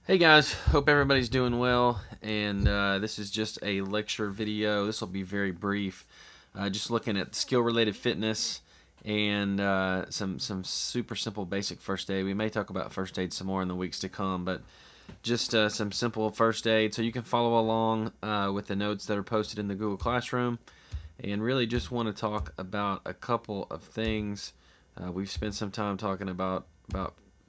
Hey guys, hope everybody's doing well. And this is just a lecture video. This will be very brief. Just looking at skill-related fitness and some super simple basic first aid. We may talk about first aid some more in the weeks to come, but just some simple first aid so you can follow along with the notes that are posted in the Google Classroom. And really just want to talk about a couple of things. We've spent some time talking about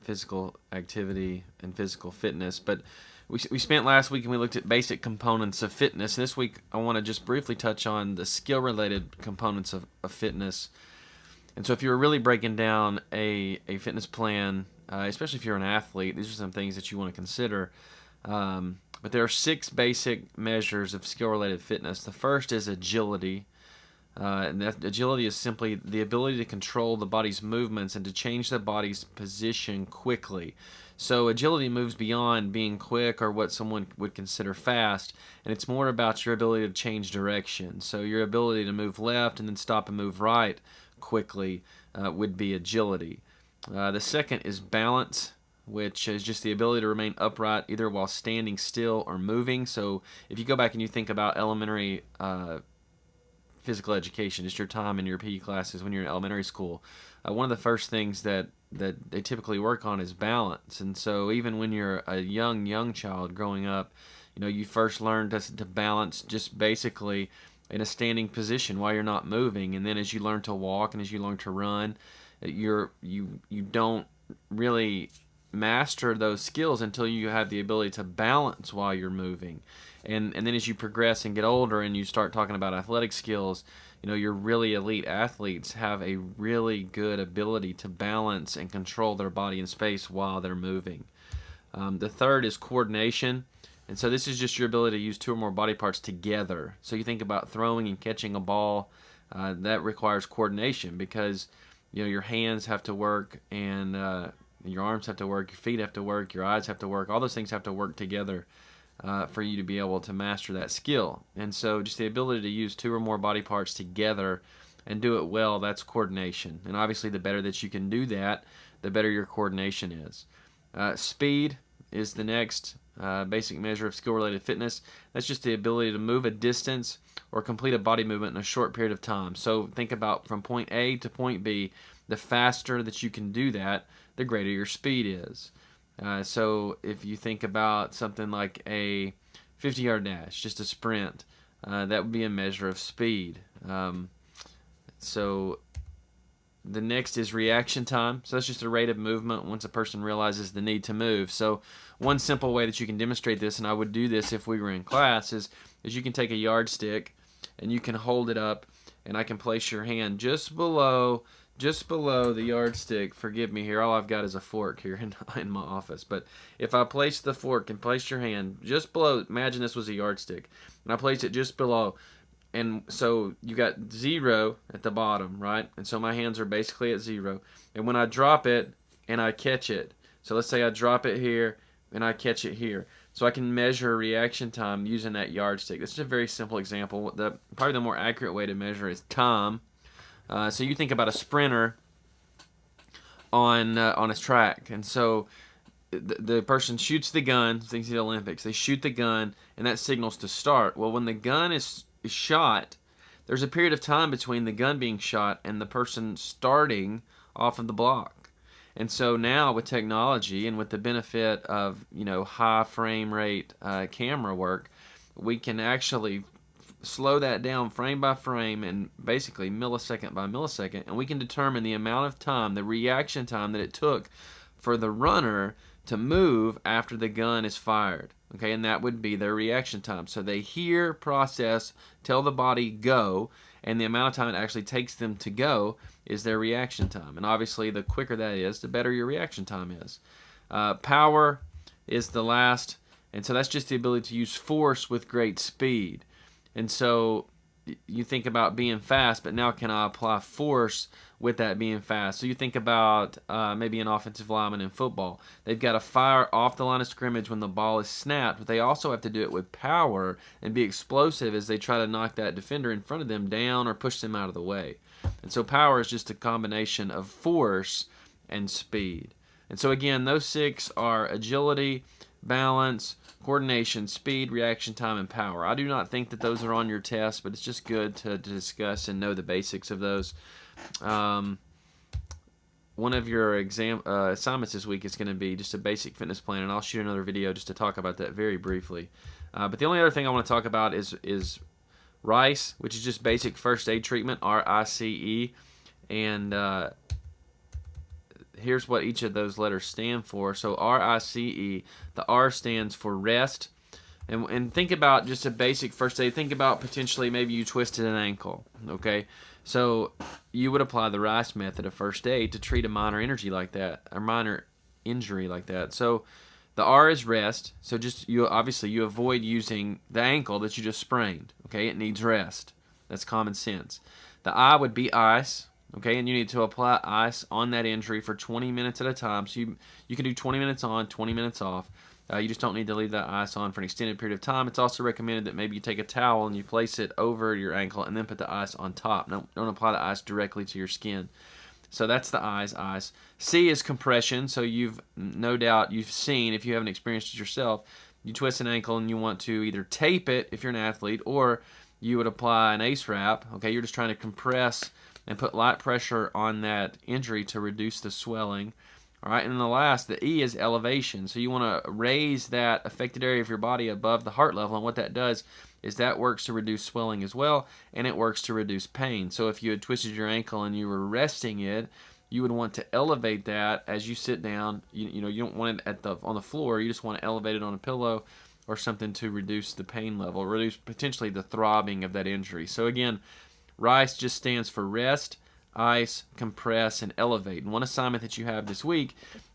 physical activity and physical fitness, but we spent last week and we looked at basic components of fitness. This week I want to just briefly touch on the skill related components of fitness. And so if you're really breaking down a fitness plan, especially if you're an athlete, these are some things that you want to consider. But there are 6 basic measures of skill related fitness. The first is agility. And that agility is simply the ability to control the body's movements and to change the body's position quickly. So agility moves beyond being quick or what someone would consider fast, and it's more about your ability to change direction. So your ability to move left and then stop and move right quickly would be agility. The second is balance, which is just the ability to remain upright either while standing still or moving. So if you go back and you think about elementary physical education, just your time in your PE classes when you're in elementary school, one of the first things that they typically work on is balance. And so even when you're a young child growing up, you first learn to balance just basically in a standing position while you're not moving. And then as you learn to walk and as you learn to run, you don't really master those skills until you have the ability to balance while you're moving. And then as you progress and get older and you start talking about athletic skills, your really elite athletes have a really good ability to balance and control their body in space while they're moving. The third is coordination. And so this is just your ability to use 2 or more body parts together. So you think about throwing and catching a ball, that requires coordination because your hands have to work and your arms have to work, your feet have to work, your eyes have to work. All those things have to work together for you to be able to master that skill. And so just the ability to use 2 or more body parts together and do it well, that's coordination. And obviously the better that you can do that, the better your coordination is. Speed is the next basic measure of skill-related fitness. That's just the ability to move a distance or complete a body movement in a short period of time. So think about from point A to point B. The faster that you can do that, the greater your speed is. So if you think about something like a 50-yard dash, just a sprint, that would be a measure of speed. So the next is reaction time. So that's just a rate of movement once a person realizes the need to move. So one simple way that you can demonstrate this, and I would do this if we were in class, is you can take a yardstick and you can hold it up, and I can place your hand just below the yardstick. Forgive me here, all I've got is a fork here in my office. But if I place the fork and place your hand just below, imagine this was a yardstick, and I place it just below, and so you got 0 at the bottom, right? And so my hands are basically at 0. And when I drop it and I catch it, so let's say I drop it here and I catch it here. So I can measure reaction time using that yardstick. This is a very simple example. Probably the more accurate way to measure is time. So you think about a sprinter on a track, and so the person shoots the gun. Things the Olympics, they shoot the gun, and that signals to start. Well, when the gun is shot, there's a period of time between the gun being shot and the person starting off of the block. And so now with technology and with the benefit of high frame rate camera work, we can actually slow that down frame by frame and basically millisecond by millisecond, and we can determine the amount of time, the reaction time that it took for the runner to move after the gun is fired. Okay, and that would be their reaction time. So they hear, process, tell the body go, and the amount of time it actually takes them to go is their reaction time. And obviously the quicker that is, the better your reaction time is. Power is the last, and so that's just the ability to use force with great speed. And so you think about being fast, but now can I apply force with that being fast? So you think about maybe an offensive lineman in football. They've got to fire off the line of scrimmage when the ball is snapped, but they also have to do it with power and be explosive as they try to knock that defender in front of them down or push them out of the way. And so power is just a combination of force and speed. And so again, those 6 are agility, balance, coordination, speed, reaction time, and power. I do not think that those are on your test, but it's just good to discuss and know the basics of those. One of your assignments this week is going to be just a basic fitness plan, and I'll shoot another video just to talk about that very briefly. But the only other thing I want to talk about is RICE, which is just basic first aid treatment, RICE, and here's what each of those letters stand for. So RICE, the R stands for rest. And think about just a basic first aid. Think about potentially maybe you twisted an ankle, okay? So you would apply the RICE method of first aid to treat a minor injury like that, or minor injury like that. So the R is rest. So just you avoid using the ankle that you just sprained, okay? It needs rest. That's common sense. The I would be ice, okay? And you need to apply ice on that injury for 20 minutes at a time. So you can do 20 minutes on, 20 minutes off. You just don't need to leave that ice on for an extended period of time. It's also recommended that maybe you take a towel and you place it over your ankle and then put the ice on top. Don't apply the ice directly to your skin. So that's the ice. C is compression. So no doubt you've seen, if you haven't experienced it yourself, you twist an ankle and you want to either tape it if you're an athlete, or you would apply an ACE wrap. Okay, you're just trying to compress and put light pressure on that injury to reduce the swelling. All right, and then the last, the E, is elevation. So you want to raise that affected area of your body above the heart level, and what that does is that works to reduce swelling as well, and it works to reduce pain. So if you had twisted your ankle and you were resting it, you would want to elevate that as you sit down. You don't want it on the floor. You just want to elevate it on a pillow or something to reduce the pain level, reduce potentially the throbbing of that injury. So again, RICE just stands for rest, ice, compress, and elevate. And one assignment that you have this week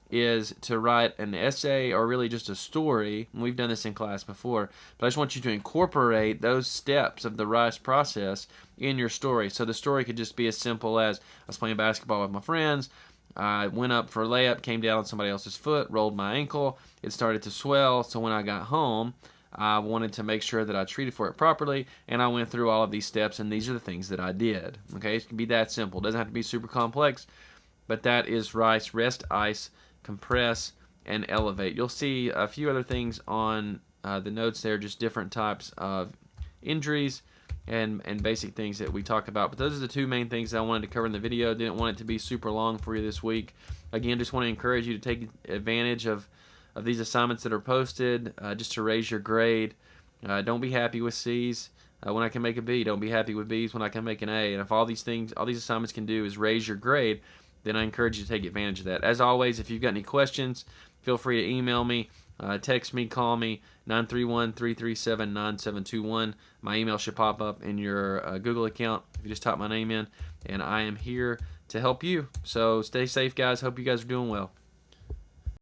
is to write an essay, or really just a story. And we've done this in class before, but I just want you to incorporate those steps of the RICE process in your story. So the story could just be as simple as, I was playing basketball with my friends, I went up for a layup, came down on somebody else's foot, rolled my ankle, it started to swell, so when I got home, I wanted to make sure that I treated for it properly, and I went through all of these steps, and these are the things that I did. Okay, it can be that simple. It doesn't have to be super complex, but that is RICE: rest, ice, compress, and elevate. You'll see a few other things on the notes there, just different types of injuries and basic things that we talk about. But those are the two main things that I wanted to cover in the video. Didn't want it to be super long for you this week. Again, just want to encourage you to take advantage of these assignments that are posted, just to raise your grade. Don't be happy with C's when I can make a B. Don't be happy with B's when I can make an A. And if all these assignments can do is raise your grade, then I encourage you to take advantage of that. As always, if you've got any questions, feel free to email me, text me, call me, 931-337-9721. My email should pop up in your Google account if you just type my name in, and I am here to help you. So stay safe, guys. Hope you guys are doing well.